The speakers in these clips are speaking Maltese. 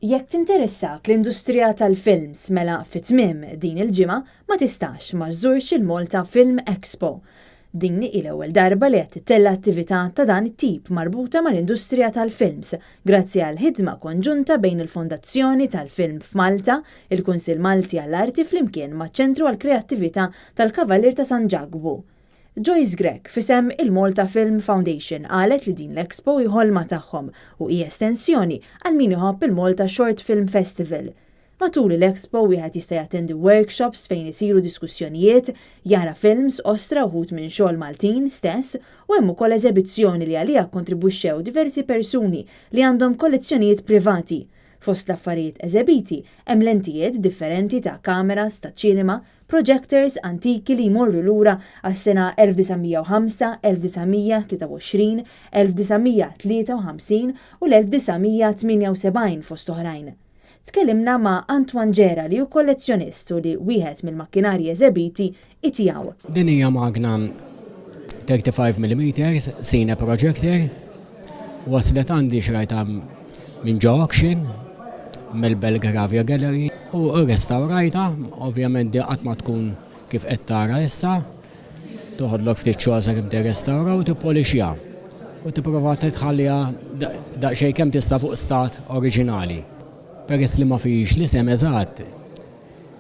Jekk tinteressak l-industrija tal-films mela fit-tmiem din il-ġimgħa ma tistax ma żżurx il-Malta Film Expo. Din hi l-ewwel darba li qed tittella attività ta' dan it-tip marbuta mal-industrija tal-films grazzi għal ħidma konġunta bejn il-Fondazzjoni tal-Film f'Malta, il-Kunsill Malti għall-Arti flimkien maċ-Ċentru għall-Kreattività tal-Kavallir ta' San Ġagbu. Joyce Grech fisem il-Malta Film Foundation qalet li din l-Expo ħolma tagħhom u hija estensjoni għal min iħobb il-Malta Short Film Festival. Matul l-Expo wieħed jista' jattendi workshops fejn isiru diskussjonijiet, jara films ostra uħud minn xogħol Maltin stess u hemm ukoll eżibizzjoni li għaliha kontribwixxew diversi persuni li għandhom kollezzjonijiet privati. Fost l-affarijiet eżebiti hemm lentijiet differenti ta' kameras, ta' ċinema, projectors antiki li jmorru lura għas-sena 1905, 1923, 1953 u l-1978 fost oħrajn. Tkellimna ma' Antoine Ġera li hu kollezzjonist u li wieħed mill-makkinarji eżebiti itijaw. Din hija magna 35mm cine projector waslet għandi xrajta minn ġo auction mill-Belgravia Gallery u restaurajta, ovvjament di qatt ma tkun kif qed tara issa, toħodlok ftit xogħol sakemm tirrestawra u tippolixja u tipprova titħallija daqsxejn kemm tista' fuq stat oriġinali. Peress li ma fiex l-isem eżatt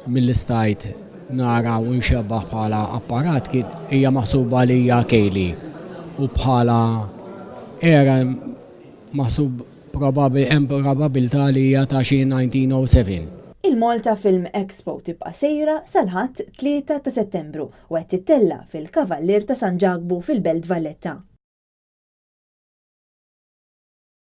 mill-istajt nara u nxebbaħ bħala apparat hija maħsuba li hija kejli u bħala era maħsub probabilità li hija ta' xi 1907. Il-Malta Film Expo tibqa' sejra sal-ħadd 3 ta' Settembru u qed tittella fil-Kavallir ta' San Ġagbu fil-Belt Valletta.